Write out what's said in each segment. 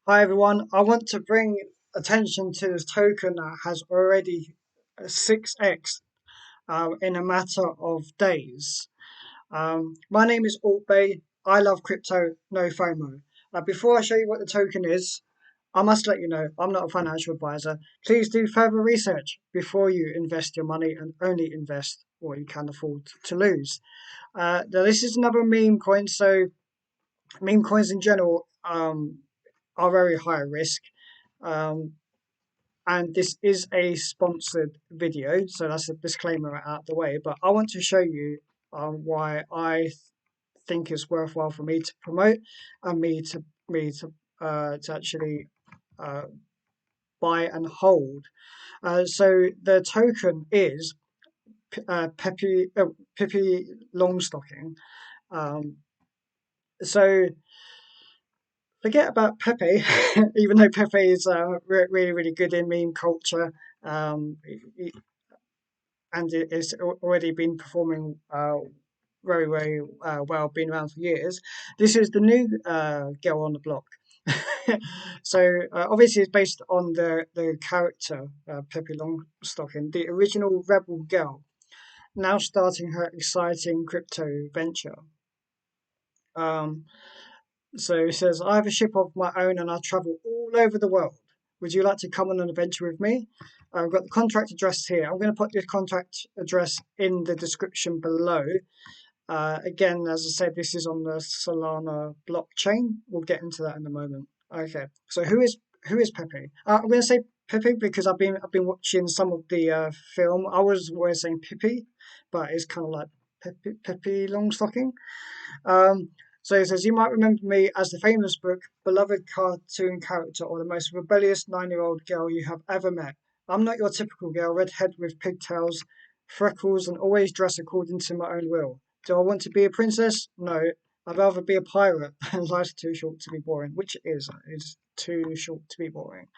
Hi everyone, I want to bring attention to this token that has already 6x in a matter of days. My name is ALTBAE. I love crypto, no FOMO. Before I show you what the token is, I must let you know I'm not a financial advisor. Please do further research before you invest your money and only invest what you can afford to lose. Now this is another meme coin, so meme coins in general are very high risk. Um, and this is a sponsored video, so that's a disclaimer out of the way. But I want to show you why I think it's worthwhile for me to promote and me to actually uh, buy and hold. So the token is Pippi Longstocking. Um, so forget about Pepe, even though Pepe is really, really good in meme culture, um, and it's already been performing very, very well, been around for years. This is the new girl on the block. So obviously it's based on the character Pepe Longstocking, the original rebel girl, now starting her exciting crypto venture. Um, So he says, I have a ship of my own and I travel all over the world. Would you like to come on an adventure with me? I've got the contract address here. I'm going to put the contract address in the description below. Again, as I said, this is on the Solana blockchain. We'll get into that in a moment. Okay, so who is Pepe? I'm going to say Pepe because I've been watching some of the film. I was always saying Pippi, but it's kind of like Pepe Longstocking. Um, so he says, you might remember me as the famous book, beloved cartoon character, or the most rebellious 9-year-old girl you have ever met. I'm not your typical girl, redhead with pigtails, freckles, and always dress according to my own will. Do I want to be a princess? No. I'd rather be a pirate. Life's too short to be boring, which it is. It's too short to be boring.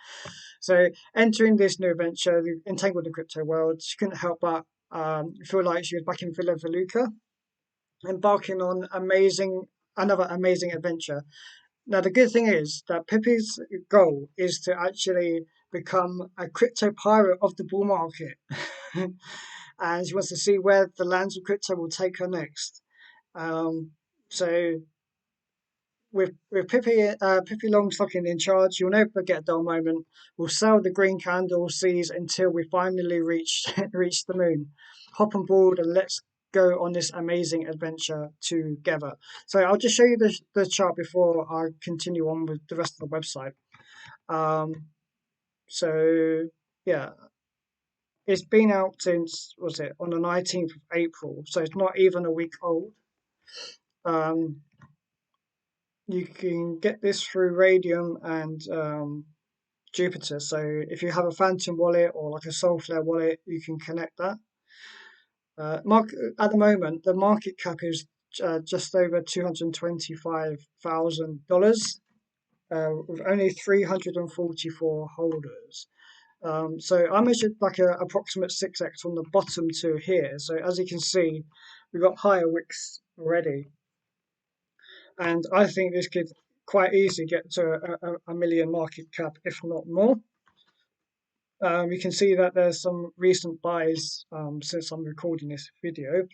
So entering this new adventure, entangled in the crypto world, she couldn't help but feel like she was back in Villa Veluca, embarking on another amazing adventure. Now, the good thing is that Pippi's goal is to actually become a crypto pirate of the bull market. And she wants to see where the lands of crypto will take her next. So, with Pippi Longstocking in charge, you'll never get a dull moment. We'll sail the green candle seas until we finally reach reach the moon. Hop on board and let's go on this amazing adventure together. So I'll just show you the chart before I continue on with the rest of the website. Um, so yeah, it's been out since, was it on the 19th of April? So it's not even a week old. Um, you can get this through Radium and Jupiter. So if you have a Phantom wallet or like a Soulflare wallet, you can connect that. At the moment, the market cap is just over $225,000 with only 344 holders. So I measured like a approximate 6x from the bottom to here. So as you can see, we've got higher wicks already. And I think this could quite easily get to a million market cap, if not more. You can see that there's some recent buys since I'm recording this video.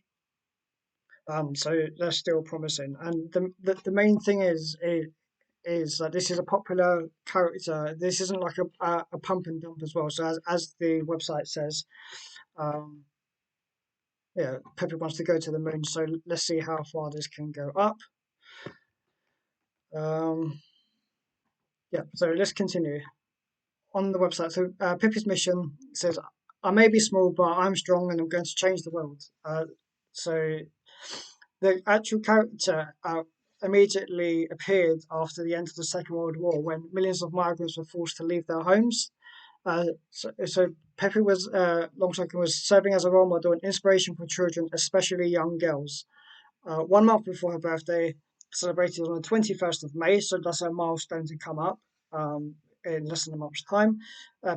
So they're still promising. And the main thing is that this is a popular character. This isn't like a pump and dump as well. So as the website says, um, yeah, Pepe wants to go to the moon. So let's see how far this can go up. Um, yeah, so let's continue on the website. So Pippi's mission says, I may be small, but I'm strong and I'm going to change the world. So the actual character immediately appeared after the end of the Second World War when millions of migrants were forced to leave their homes. So Pippi was Longstocking was serving as a role model and inspiration for children, especially young girls. 1 month before her birthday, celebrated on the 21st of May, so that's a milestone to come up in less than a month's time.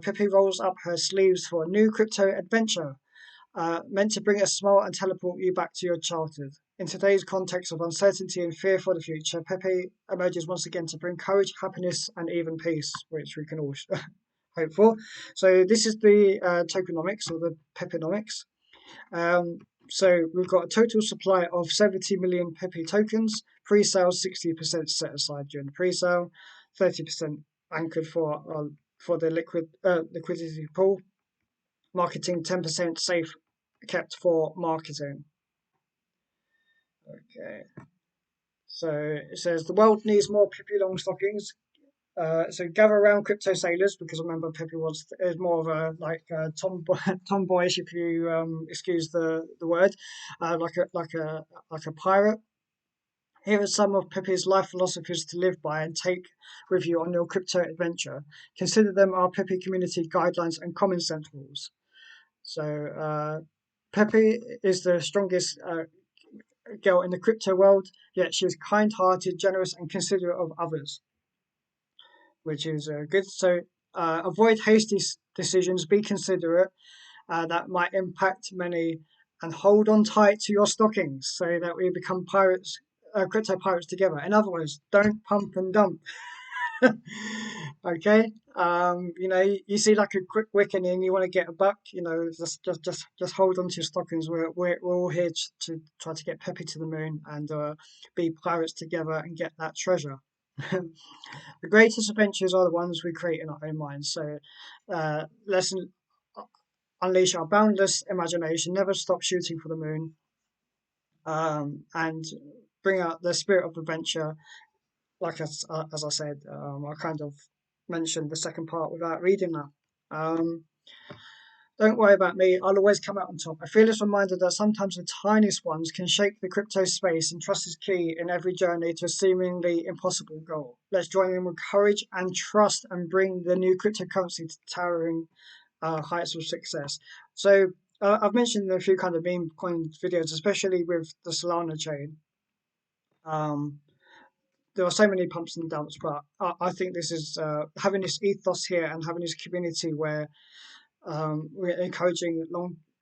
Pippi rolls up her sleeves for a new crypto adventure, meant to bring a smile and teleport you back to your childhood. In today's context of uncertainty and fear for the future, Pepe emerges once again to bring courage, happiness, and even peace, which we can all hope for. So this is the tokenomics or the Pepinomics. Um, so we've got a total supply of 70 million Pepe tokens. Pre-sale 60% set aside during the pre-sale, 30% anchored for the liquidity pool. Marketing 10% safe kept for marketing. Okay. So it says the world needs more Pippi Longstockings. So gather around crypto sailors because remember Pippi is more of a tomboyish if you excuse the word, like a pirate. Here are some of Pippi's life philosophies to live by and take with you on your crypto adventure. Consider them our Pippi community guidelines and common sense rules. So Pippi is the strongest girl in the crypto world, yet she is kind-hearted, generous, and considerate of others, which is good. So avoid hasty decisions, be considerate, that might impact many, and hold on tight to your stockings so that we become pirates, crypto pirates together. In other words, don't pump and dump. Okay, you see like a quick wick and you want to get a buck, just hold on to your stockings. We're all here to try to get Peppy to the moon and be pirates together and get that treasure. The greatest adventures are the ones we create in our own minds. So, let's unleash our boundless imagination, never stop shooting for the moon, and bring out the spirit of adventure. Like as I said, I kind of mentioned the second part without reading that. Don't worry about me, I'll always come out on top. A fearless reminder that sometimes the tiniest ones can shake the crypto space, and trust is key in every journey to a seemingly impossible goal. Let's join in with courage and trust and bring the new cryptocurrency to towering heights of success. So I've mentioned a few kind of meme coin videos, especially with the Solana chain. Um, there are so many pumps and dumps, but I think this is having this ethos here and having this community where we're encouraging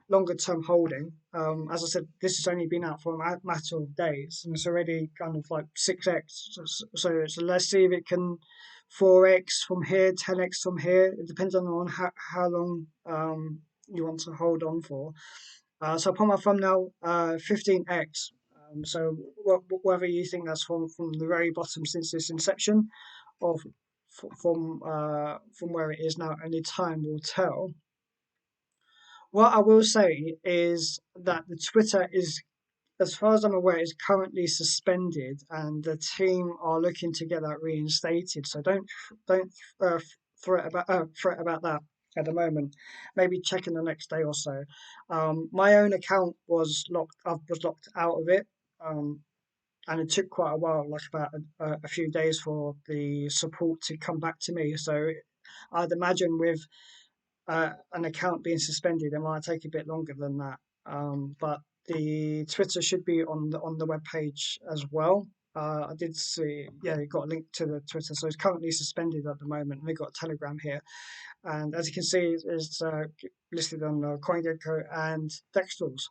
longer term holding. As I said, this has only been out for a matter of days, and it's already kind of like 6x. So let's see if it can 4x from here, 10x from here. It depends on how long you want to hold on for. So I put my thumbnail 15x. So whether you think that's from the very bottom since its inception, or from where it is now, only time will tell. What I will say is that the Twitter is, as far as I'm aware, is currently suspended, and the team are looking to get that reinstated. So don't fret about that at the moment. Maybe check in the next day or so. My own account was locked. I was locked out of it, and it took quite a while, like about a few days, for the support to come back to me. So I'd imagine with an account being suspended, it might take a bit longer than that. But the Twitter should be on the web page as well. I did see, yeah, it got a link to the Twitter, so it's currently suspended at the moment. We've got a Telegram here, and as you can see, it's listed on CoinGecko and Dextools.